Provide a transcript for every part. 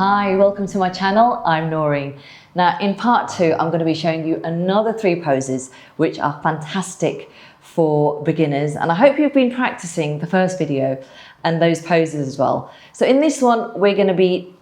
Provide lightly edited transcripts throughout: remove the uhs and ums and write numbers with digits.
Hi, welcome to my channel. I'm Noreen. Now in part 2, I'm going to be showing you another 3 poses which are fantastic for beginners, and I hope you've been practicing the first video and those poses as well. So in this one, we're going to be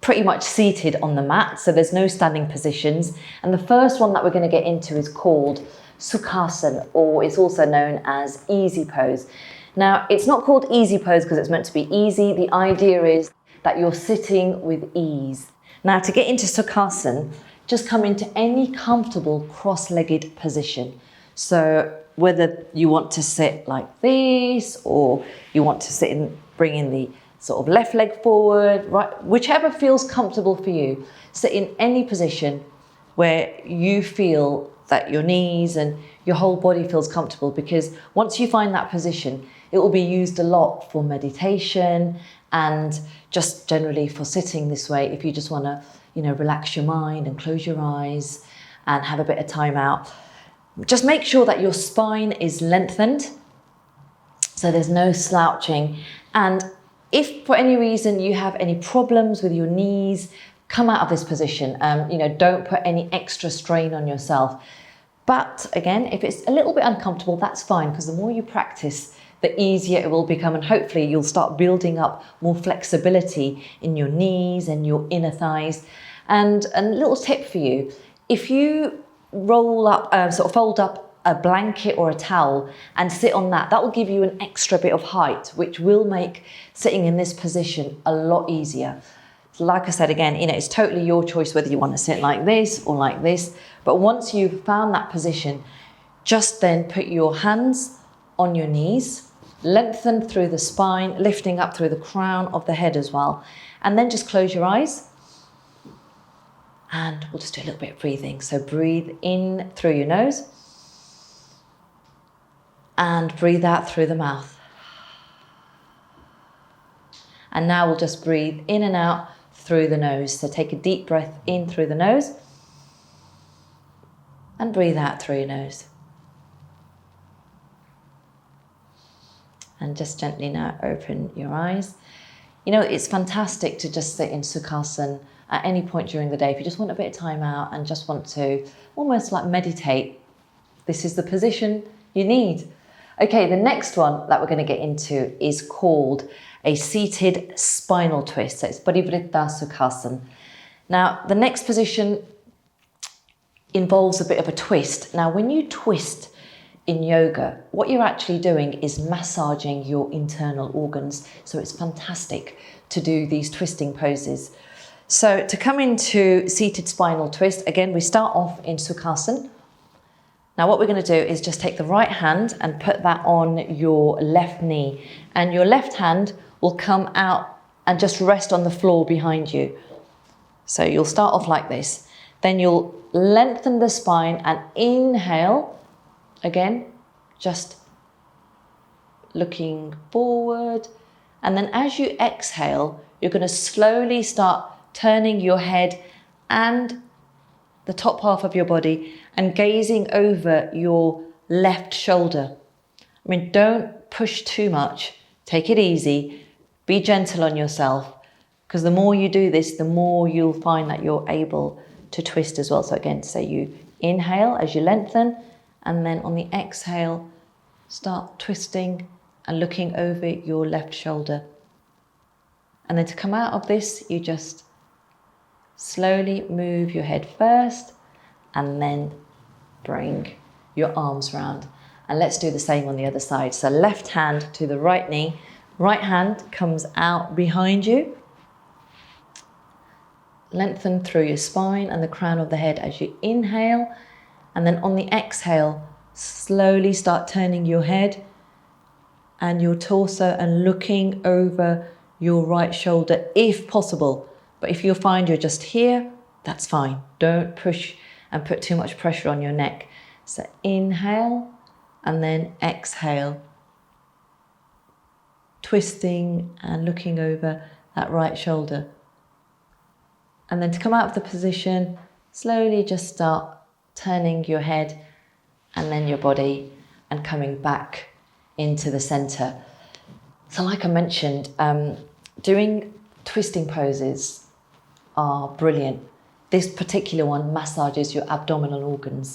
pretty much seated on the mat, so there's no standing positions. And the first one that we're going to get into is called Sukhasana, or it's also known as easy pose. Now, it's not called easy pose because it's meant to be easy. The idea is that you're sitting with ease. Now, to get into Sukhasana, just come into any comfortable cross-legged position. So whether you want to sit like this, or you want to sit and bring in the sort of left leg forward, right, whichever feels comfortable for you. Sit in any position where you feel that your knees and your whole body feels comfortable, because once you find that position, it will be used a lot for meditation and just generally for sitting this way. If you just want to, relax your mind and close your eyes and have a bit of time out, just make sure that your spine is lengthened, so there's no slouching. And if for any reason you have any problems with your knees, come out of this position. Don't put any extra strain on yourself. But again, if it's a little bit uncomfortable, that's fine, because the more you practice, the easier it will become, and hopefully you'll start building up more flexibility in your knees and your inner thighs. And a little tip for you, if you roll up, fold up a blanket or a towel and sit on that, that will give you an extra bit of height, which will make sitting in this position a lot easier. Like I said, again, it's totally your choice whether you want to sit like this or like this. But once you've found that position, just then put your hands on your knees, lengthen through the spine, lifting up through the crown of the head as well. And then just close your eyes. And we'll just do a little bit of breathing. So breathe in through your nose and breathe out through the mouth. And now we'll just breathe in and out through the nose. So take a deep breath in through the nose and breathe out through your nose. And just gently now open your eyes. It's fantastic to just sit in Sukhasana at any point during the day. If you just want a bit of time out and just want to almost like meditate, this is the position you need. Okay, the next one that we're going to get into is called a Seated Spinal Twist. So it's Parivritta Sukhasana. Now, the next position involves a bit of a twist. Now, when you twist in yoga, what you're actually doing is massaging your internal organs. So it's fantastic to do these twisting poses. So to come into Seated Spinal Twist, again, we start off in Sukhasana. Now what we're going to do is just take the right hand and put that on your left knee, and your left hand will come out and just rest on the floor behind you. So you'll start off like this. Then you'll lengthen the spine and inhale. Again, just looking forward. And then as you exhale, you're going to slowly start turning your head and the top half of your body and gazing over your left shoulder. Don't push too much. Take it easy. Be gentle on yourself, because the more you do this, the more you'll find that you're able to twist as well. So again, so you inhale as you lengthen, and then on the exhale, start twisting and looking over your left shoulder. And then to come out of this, you just slowly move your head first and then bring your arms round. And let's do the same on the other side. So left hand to the right knee, right hand comes out behind you. Lengthen through your spine and the crown of the head as you inhale. And then on the exhale, slowly start turning your head and your torso and looking over your right shoulder if possible. But if you find you're just here, that's fine. Don't push and put too much pressure on your neck. So inhale and then exhale, twisting and looking over that right shoulder. And then to come out of the position, slowly just start turning your head and then your body and coming back into the center. So like I mentioned, doing twisting poses are brilliant. This particular one massages your abdominal organs.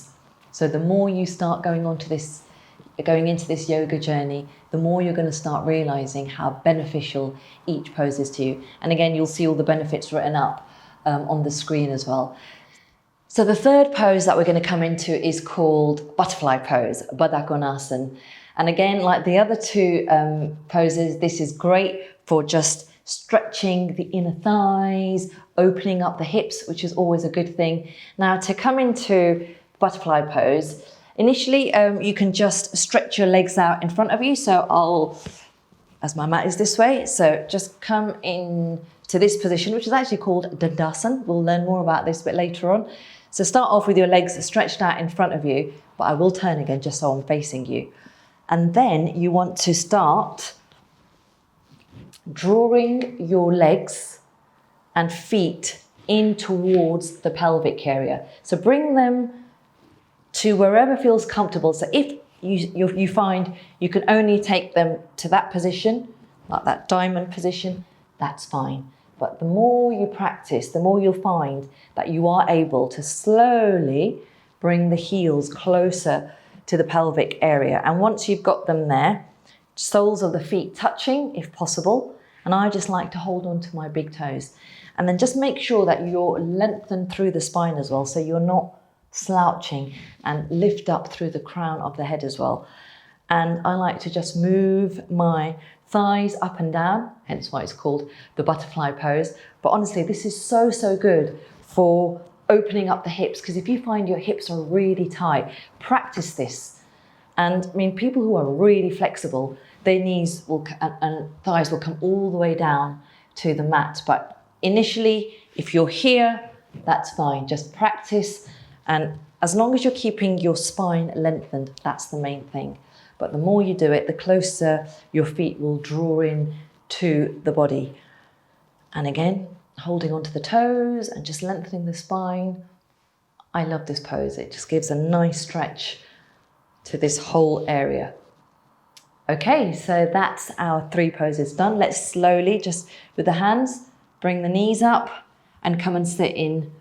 So the more you start going into this yoga journey, the more you're going to start realizing how beneficial each pose is to you. And again, you'll see all the benefits written up on the screen as well. So the third pose that we're going to come into is called butterfly pose, Baddha Konasana. And again, like the other two poses, this is great for just stretching the inner thighs, opening up the hips, which is always a good thing. Now, to come into butterfly pose, initially you can just stretch your legs out in front of you. So as my mat is this way, so just come in to this position, which is actually called Dandasana. We'll learn more about this a bit later on. So start off with your legs stretched out in front of you, but I will turn again just so I'm facing you. And then you want to start drawing your legs and feet in towards the pelvic area. So bring them to wherever feels comfortable. So if you find you can only take them to that position, like that diamond position, that's fine. But the more you practice, the more you'll find that you are able to slowly bring the heels closer to the pelvic area. And once you've got them there, soles of the feet touching if possible. And I just like to hold on to my big toes. And then just make sure that you're lengthened through the spine as well, so you're not slouching, and lift up through the crown of the head as well. And I like to just move my thighs up and down, hence why it's called the butterfly pose. But honestly, this is so, so good for opening up the hips, because if you find your hips are really tight, practice this. And I mean, people who are really flexible, their knees and thighs will come all the way down to the mat. But initially, if you're here, that's fine. Just practice. And as long as you're keeping your spine lengthened, that's the main thing. But the more you do it, the closer your feet will draw in to the body. And again, holding onto the toes and just lengthening the spine. I love this pose. It just gives a nice stretch to this whole area. Okay, so that's our 3 poses done. Let's slowly, just with the hands, bring the knees up and come and sit in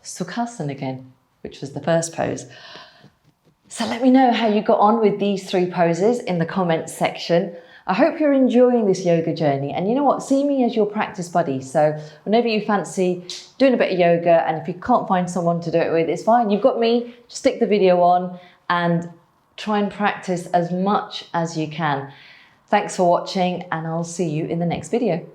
Sukhasana again, which was the first pose. So let me know how you got on with these 3 poses in the comments section. I hope you're enjoying this yoga journey, and you know what, see me as your practice buddy. So whenever you fancy doing a bit of yoga, and if you can't find someone to do it with, it's fine, you've got me. Just stick the video on and try and practice as much as you can. Thanks for watching, and I'll see you in the next video.